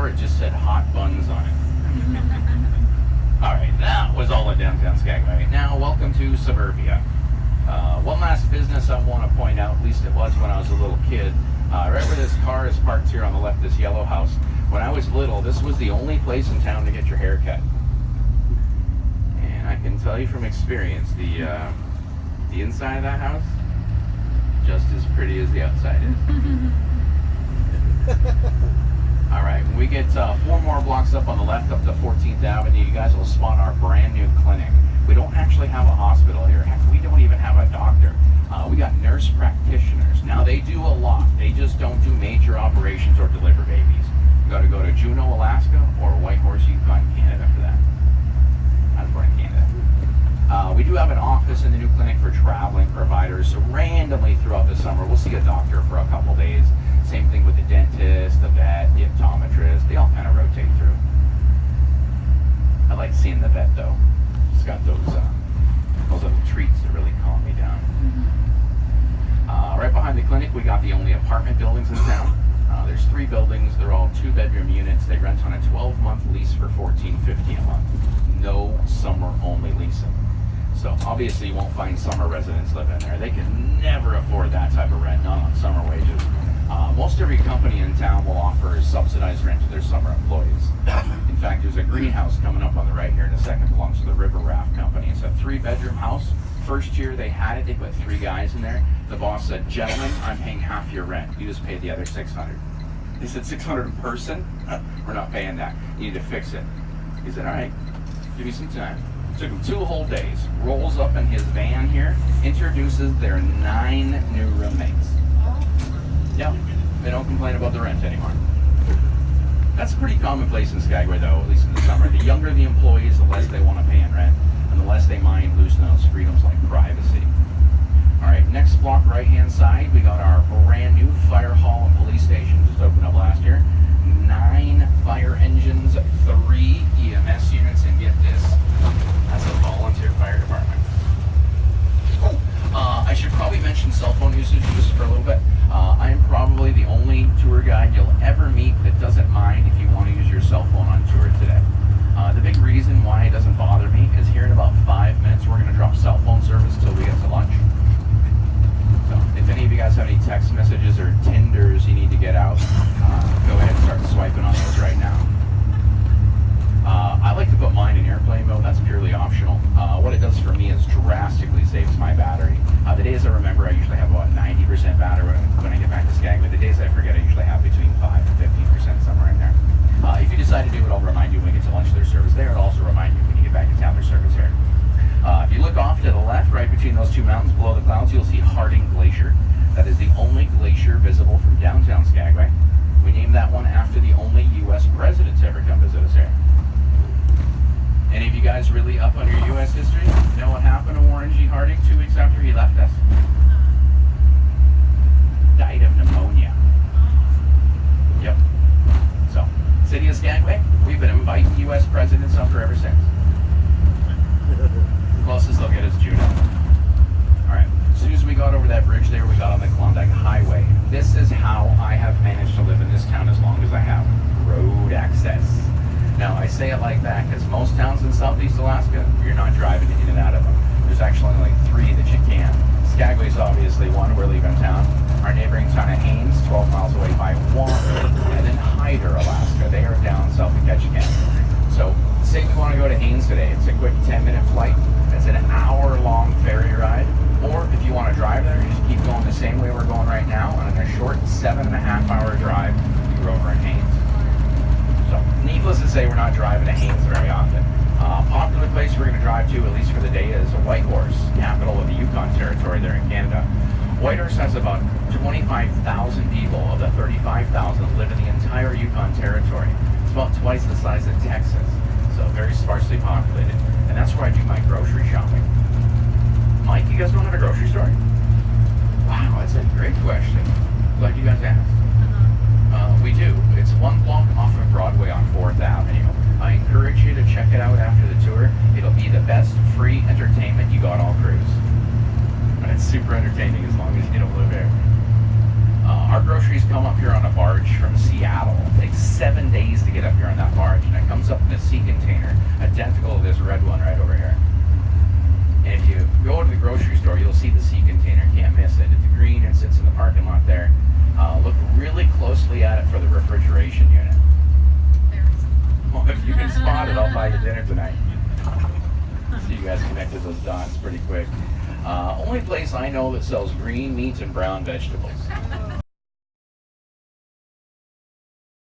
or it just said hot buns on it. Alright, that was all in downtown Skagway. Now, welcome to suburbia. One last business I want to point out, at least it was when I was a little kid. Right where this car is parked here on the left, this yellow house. When I was little, this was the only place in town to get your hair cut. And I can tell you from experience, the inside of that house, just as pretty as the outside is. Alright, when we get 4 more blocks up on the left, up to 14th Avenue, you guys will spot our brand new clinic. We don't actually have a hospital here. Heck, we don't even have a doctor. We got nurse practitioners. Now, they do a lot. They just don't do major operations or deliver babies. You got to go to Juneau, Alaska, or Whitehorse, Yukon, Canada for that. I was born in Canada. We do have an office in the new clinic for traveling providers. So randomly throughout the summer, we'll see a doctor for a couple days. Same thing with the dentist, the vet, the optometrist. They all kind of rotate through. I like seeing the vet though. It's got those little treats that really calm me down. Right behind the clinic, we got the only apartment buildings in town. There's 3 buildings. They're all 2-bedroom units. They rent on a 12-month lease for $14.50 a month. No summer-only leasing. So obviously you won't find summer residents living there. They can never afford that type of rent, not on summer wages. Most every company in town will offer subsidized rent to their summer employees. In fact, there's a greenhouse coming up on the right here in a second, belongs to the River Raft Company. It's a 3-bedroom house. First year they had it, they put 3 guys in there. The boss said, "Gentlemen, I'm paying half your rent. You just pay the other $600. They said, $600 a person? We're not paying that. You need to fix it. He said, all right, give me some time. Took him 2 whole days. Rolls up in his van here, introduces their 9 new roommates. Yeah, they don't complain about the rent anymore. That's a pretty commonplace in Skagway though, at least in the summer. The younger the employees, the less they want to pay in rent, and the less they mind losing those freedoms like privacy. Alright, next block right hand side, we got our brand new fire hall and police station, just opened up last year. 9 fire engines, 3 EMS units, and get this, that's a volunteer fire department. I should probably mention cell phone usage just for a little bit. I am probably the only tour guide you'll ever meet that doesn't mind if you want to use your cell phone on tour today. The big reason why it doesn't bother me is here in about 5 minutes we're going to drop cell phone service until we get to lunch. So if any of you guys have any text messages or Tinders you need to get out, go ahead and start swiping on those right now. I like to put mine in airplane mode. That's purely optional. What it does for me is drastically saves my battery. The days I remember, I usually have about 90% battery when I get back to Skagway. The days I forget, I usually have between 5 and 15%, somewhere in there. If you decide to do it, I'll remind you when we get to lunch their service there. It'll also remind you when you get back to town their service here. If you look off to the left, right between those 2 mountains below the clouds, you'll see Harding Glacier. That is the only glacier visible from downtown Skagway. We named that one after the only U.S. president to ever come visit us here. Any of you guys really up on your U.S. history? Know what happened to Warren G. Harding 2 weeks after he left us? Died of pneumonia. Yep. So, City of Skagway, we've been inviting U.S. presidents up here ever since. Closest they'll get is Juneau. Alright, as soon as we got over that bridge there, we got on the Klondike Highway. This is how I have managed to live in this town as long as I have. Road access. Now, I say it like that because most towns in Southeast Alaska, you're not driving in and out of them. There's actually only like 3 that you can. Skagway's obviously one, we're leaving town. Our neighboring town of Haines, 12 miles away by water. And then Hyder, Alaska, they are down south of Ketchikan. So, say we want to go to Haines today, it's a quick 10-minute flight. It's an hour-long ferry ride. Or if you want to drive there, you just keep going the same way we're going right now, and in a short 7.5-hour drive, you're over in Haines. So, needless to say, we're not driving to Haines very often. Popular place we're going to drive to, at least for the day, is Whitehorse, capital of the Yukon Territory there in Canada. Whitehorse has about 25,000 people of the 35,000 that live in the entire Yukon Territory. It's about twice the size of Texas, so very sparsely populated. And that's where I do my grocery shopping. Mike, you guys don't have a grocery store? Wow, that's a great question. Glad you guys asked. We do. It's 1 block off of Broadway on 4th Avenue. I encourage you to check it out after the tour. It'll be the best free entertainment you got all cruise. And it's super entertaining as long as you don't live there. Our groceries come up here on a barge from Seattle. It takes 7 days ways to get up here on that barge, and it comes up in a sea container, identical to this red one right over here. And if you go to the grocery store, you'll see the sea container. Can't miss it. It's green and sits in the parking lot there. Look really closely at it for the refrigeration unit. Well, if you can spot it, I'll buy you dinner tonight. So you guys connected those dots pretty quick. Only place I know that sells green meats and brown vegetables.